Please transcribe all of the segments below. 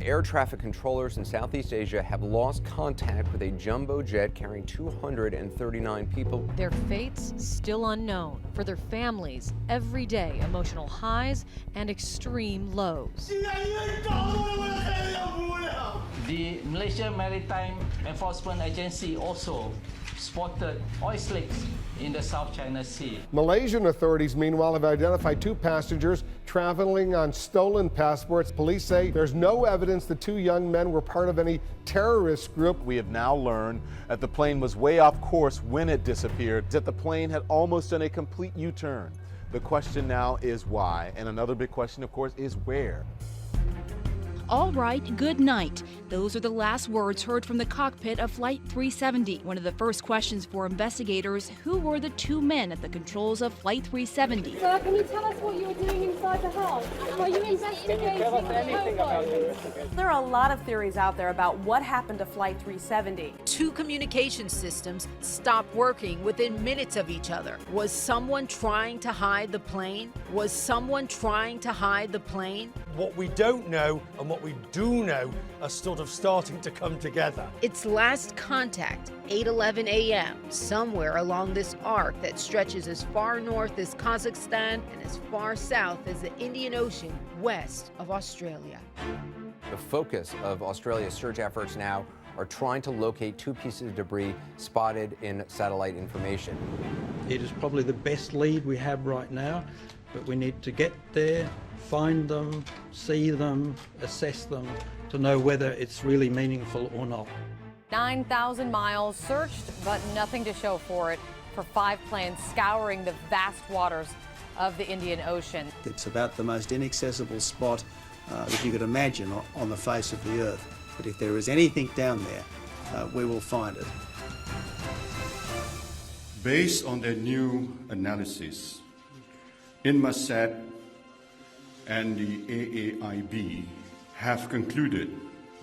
Air traffic controllers in Southeast Asia have lost contact with a jumbo jet carrying 239 people. Their fates still unknown. For their families, every day emotional highs and extreme lows. The Malaysia Maritime Enforcement Agency also spotted oil slicks in the South China Sea. Malaysian authorities, meanwhile, have identified 2 passengers traveling on stolen passports. Police say there's no evidence the 2 young men were part of any terrorist group. We have now learned that the plane was way off course when it disappeared, that the plane had almost done a complete U-turn. The question now is why, and another big question, of course, is where. All right, good night. Those are the last words heard from the cockpit of Flight 370. One of the first questions for investigators, who were the 2 men at the controls of Flight 370? Sir, can you tell us what you were doing inside the house? Are you investigating? Can you tell us anything about the investigation? There are a lot of theories out there about what happened to Flight 370. 2 communication systems stopped working within minutes of each other. Was someone trying to hide the plane? Was someone trying to hide the plane? What we don't know and what we do know are sort of starting to come together. Its last contact, 8:11 a.m., somewhere along this arc that stretches as far north as Kazakhstan and as far south as the Indian Ocean west of Australia. The focus of Australia's search efforts now are trying to locate 2 pieces of debris spotted in satellite information. It is probably the best lead we have right now, but we need to get there, find them, see them, assess them, to know whether it's really meaningful or not. 9,000 miles searched, but nothing to show for it, for 5 planes scouring the vast waters of the Indian Ocean. It's about the most inaccessible spot that you could imagine on the face of the earth. But if there is anything down there, we will find it. Based on their new analysis, Inmarsat and the AAIB have concluded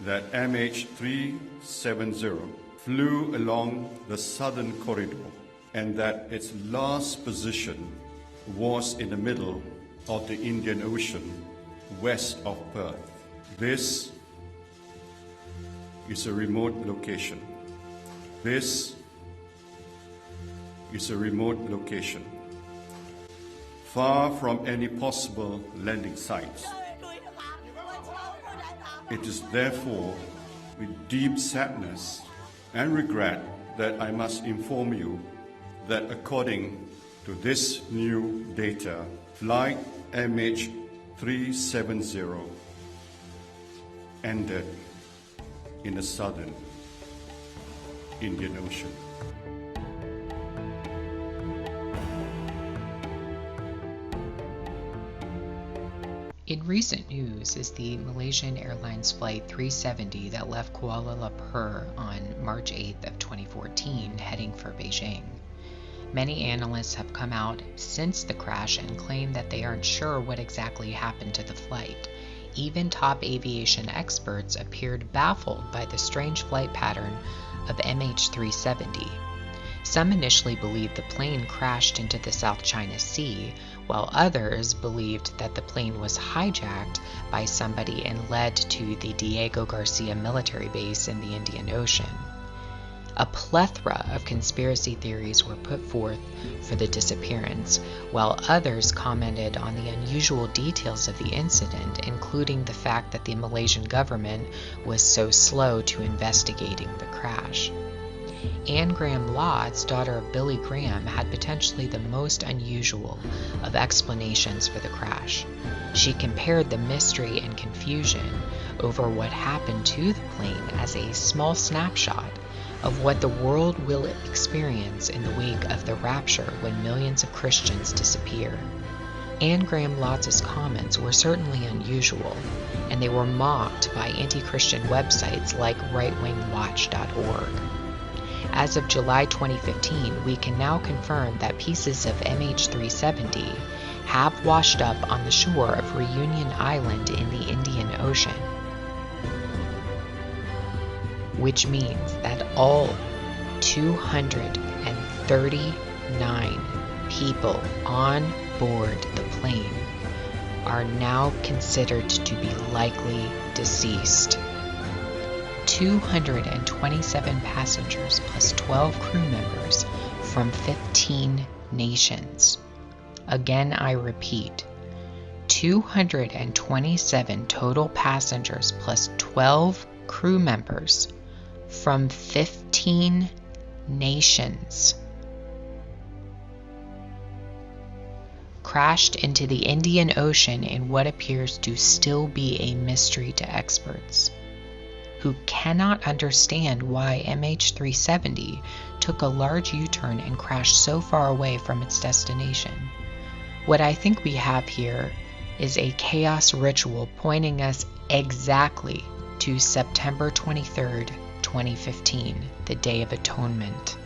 that MH370 flew along the southern corridor and that its last position was in the middle of the Indian Ocean west of Perth. This is a remote location. This is a remote location, far from any possible landing sites. It is therefore with deep sadness and regret that I must inform you that according to this new data, flight MH370 ended in the southern Indian Ocean. In recent news is the Malaysian Airlines Flight 370 that left Kuala Lumpur on March 8th of 2014, heading for Beijing. Many analysts have come out since the crash and claim that they aren't sure what exactly happened to the flight. Even top aviation experts appeared baffled by the strange flight pattern of MH370. Some initially believed the plane crashed into the South China Sea, while others believed that the plane was hijacked by somebody and led to the Diego Garcia military base in the Indian Ocean. A plethora of conspiracy theories were put forth for the disappearance, while others commented on the unusual details of the incident, including the fact that the Malaysian government was so slow to investigating the crash. Anne Graham Lotz, daughter of Billy Graham, had potentially the most unusual of explanations for the crash. She compared the mystery and confusion over what happened to the plane as a small snapshot of what the world will experience in the wake of the rapture when millions of Christians disappear. Anne Graham Lotz's comments were certainly unusual, and they were mocked by anti-Christian websites like rightwingwatch.org. As of July 2015, we can now confirm that pieces of MH370 have washed up on the shore of Reunion Island in the Indian Ocean, which means that all 239 people on board the plane are now considered to be likely deceased. 227 passengers plus 12 crew members from 15 nations. Again, I repeat, 227 total passengers plus 12 crew members from 15 nations crashed into the Indian Ocean in what appears to still be a mystery to experts, who cannot understand why MH370 took a large U-turn and crashed so far away from its destination. What I think we have here is a chaos ritual pointing us exactly to September 23rd, 2015, the Day of Atonement.